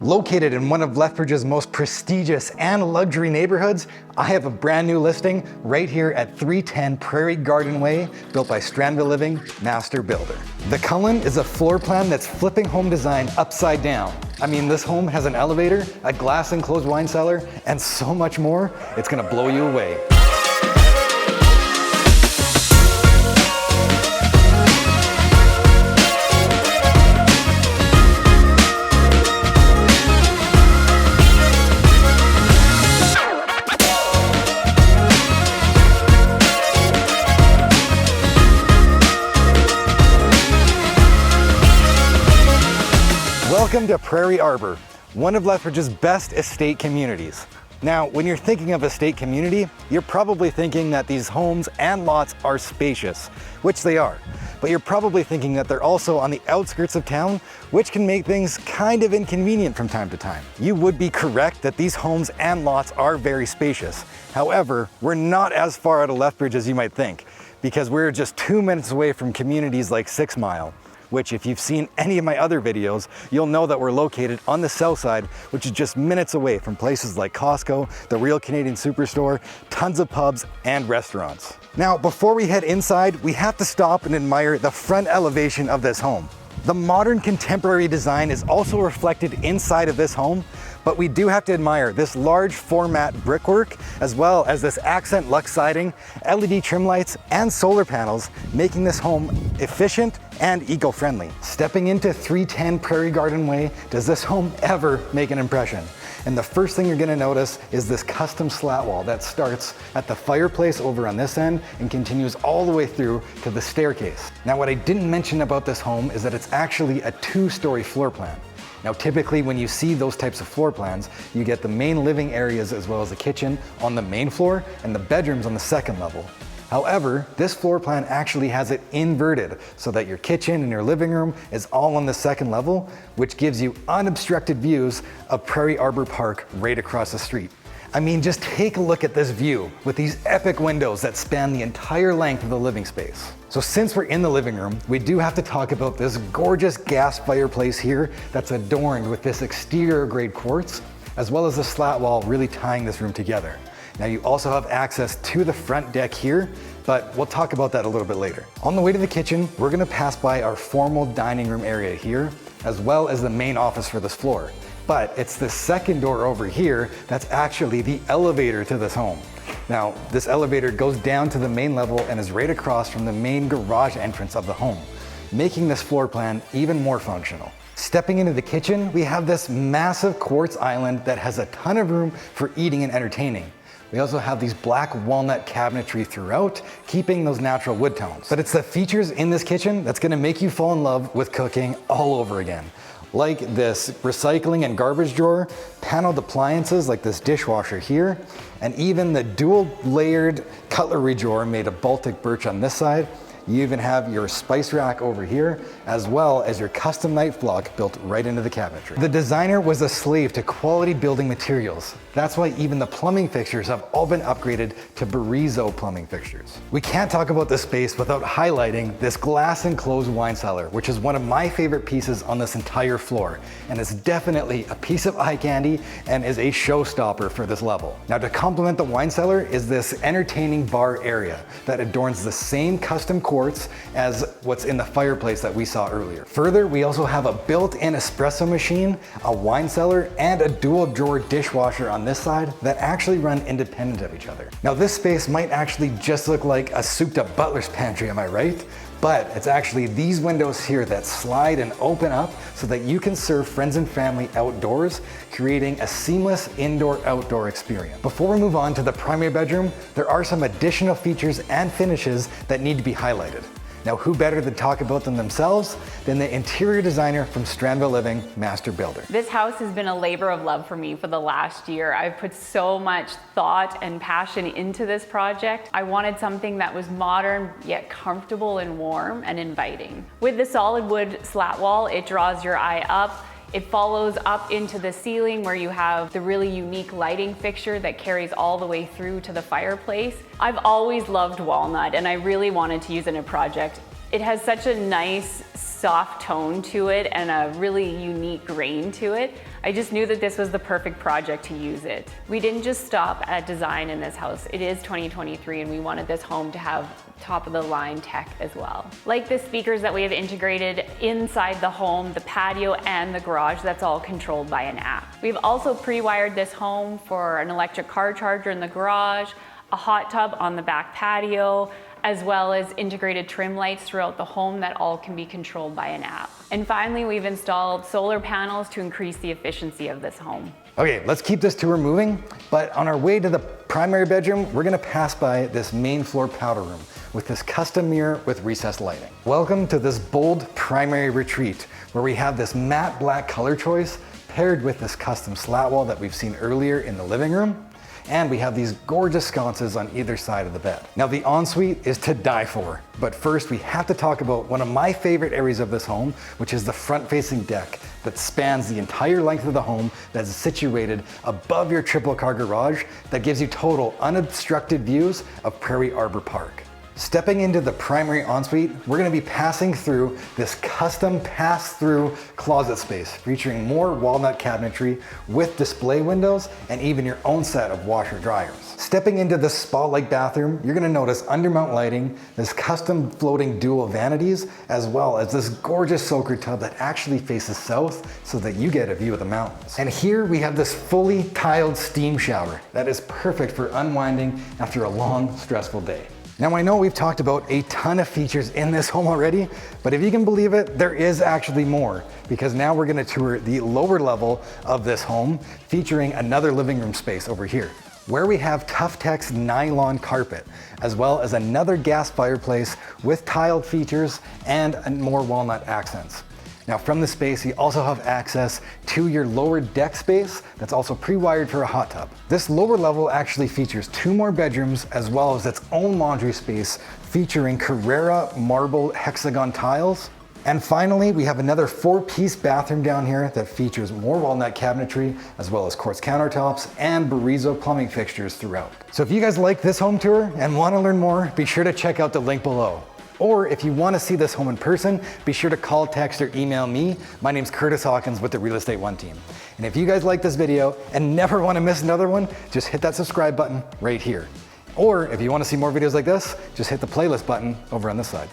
Located in one of Lethbridge's most prestigious and luxury neighborhoods, I have a brand new listing right here at 310 Prarie Garden Way, built by Stranville Living Master Builder. The Cullen is a floor plan that's flipping home design upside down. I mean, this home has an elevator, a glass enclosed wine cellar, and so much more, it's gonna blow you away. Welcome to Prarie Arbour, one of Lethbridge's best estate communities. Now, when you're thinking of estate community, you're probably thinking that these homes and lots are spacious, which they are. But you're probably thinking that they're also on the outskirts of town, which can make things kind of inconvenient from time to time. You would be correct that these homes and lots are very spacious. However, we're not as far out of Lethbridge as you might think, because we're just 2 minutes away from communities like 6 Mile, which if you've seen any of my other videos, you'll know that we're located on the south side, which is just minutes away from places like Costco, the Real Canadian Superstore, tons of pubs and restaurants. Now, before we head inside, we have to stop and admire the front elevation of this home. The modern contemporary design is also reflected inside of this home, but we do have to admire this large format brickwork, as well as this accent luxe siding, LED trim lights, and solar panels, making this home efficient and eco-friendly. Stepping into 310 Prarie Garden Way, does this home ever make an impression? And the first thing you're gonna notice is this custom slat wall that starts at the fireplace over on this end and continues all the way through to the staircase. Now, what I didn't mention about this home is that it's actually a 2-story floor plan. Now, typically when you see those types of floor plans, you get the main living areas as well as the kitchen on the main floor and the bedrooms on the second level. However, this floor plan actually has it inverted so that your kitchen and your living room is all on the second level, which gives you unobstructed views of Prarie Arbour Park right across the street. I mean, just take a look at this view with these epic windows that span the entire length of the living space. So since we're in the living room, we do have to talk about this gorgeous gas fireplace here that's adorned with this exterior grade quartz, as well as the slat wall really tying this room together. Now, you also have access to the front deck here, but we'll talk about that a little bit later. On the way to the kitchen, we're gonna pass by our formal dining room area here, as well as the main office for this floor. But it's the second door over here that's actually the elevator to this home. Now, this elevator goes down to the main level and is right across from the main garage entrance of the home, making this floor plan even more functional. Stepping into the kitchen, we have this massive quartz island that has a ton of room for eating and entertaining. We also have these black walnut cabinetry throughout, keeping those natural wood tones. But it's the features in this kitchen that's gonna make you fall in love with cooking all over again. Like this recycling and garbage drawer, paneled appliances like this dishwasher here, and even the dual layered cutlery drawer made of Baltic birch on this side. You even have your spice rack over here, as well as your custom night block built right into the cabinetry. The designer was a slave to quality building materials. That's why even the plumbing fixtures have all been upgraded to Barizo plumbing fixtures. We can't talk about this space without highlighting this glass enclosed wine cellar, which is one of my favorite pieces on this entire floor. And it's definitely a piece of eye candy and is a showstopper for this level. Now, to complement the wine cellar is this entertaining bar area that adorns the same custom quartz as what's in the fireplace that we saw earlier. Further, we also have a built-in espresso machine, a wine cellar, and a dual drawer dishwasher on this side that actually run independent of each other. Now, this space might actually just look like a souped-up butler's pantry, am I right? But it's actually these windows here that slide and open up so that you can serve friends and family outdoors, creating a seamless indoor-outdoor experience. Before we move on to the primary bedroom, there are some additional features and finishes that need to be highlighted. Now, who better to talk about them themselves than the interior designer from Stranville Living Master Builder. This house has been a labor of love for me for the last year. I've put so much thought and passion into this project. I wanted something that was modern, yet comfortable and warm and inviting. With the solid wood slat wall, it draws your eye up. It follows up into the ceiling where you have the really unique lighting fixture that carries all the way through to the fireplace. I've always loved walnut and I really wanted to use it in a project. It has such a nice soft tone to it and a really unique grain to it. I just knew that this was the perfect project to use it. We didn't just stop at design in this house. It is 2023 and we wanted this home to have top of the line tech as well. Like the speakers that we have integrated inside the home, the patio and the garage, that's all controlled by an app. We've also pre-wired this home for an electric car charger in the garage, a hot tub on the back patio, as well as integrated trim lights throughout the home that all can be controlled by an app. And finally, we've installed solar panels to increase the efficiency of this home. Okay, let's keep this tour moving, but on our way to the primary bedroom, we're gonna pass by this main floor powder room with this custom mirror with recessed lighting. Welcome to this bold primary retreat, where we have this matte black color choice paired with this custom slat wall that we've seen earlier in the living room. And we have these gorgeous sconces on either side of the bed. Now the ensuite is to die for, but first we have to talk about one of my favorite areas of this home, which is the front-facing deck that spans the entire length of the home, that is situated above your triple car garage that gives you total unobstructed views of Prarie Arbour Park. Stepping into the primary ensuite, we're gonna be passing through this custom pass-through closet space featuring more walnut cabinetry with display windows and even your own set of washer dryers. Stepping into this spa-like bathroom, you're gonna notice undermount lighting, this custom floating dual vanities, as well as this gorgeous soaker tub that actually faces south so that you get a view of the mountains. And here we have this fully tiled steam shower that is perfect for unwinding after a long, stressful day. Now I know we've talked about a ton of features in this home already, but if you can believe it, there is actually more, because now we're gonna tour the lower level of this home, featuring another living room space over here, where we have Tough-Tex nylon carpet, as well as another gas fireplace with tiled features and more walnut accents. Now from the space, you also have access to your lower deck space that's also pre-wired for a hot tub. This lower level actually features 2 more bedrooms as well as its own laundry space featuring Carrara marble hexagon tiles. And finally, we have another 4-piece bathroom down here that features more walnut cabinetry as well as quartz countertops and Barrizo plumbing fixtures throughout. So if you guys like this home tour and want to learn more, be sure to check out the link below. Or if you want to see this home in person, be sure to call, text, or email me. My name's Kurtis Hawkins with the Real Estate One team. And if you guys like this video and never want to miss another one, just hit that subscribe button right here. Or if you want to see more videos like this, just hit the playlist button over on this side.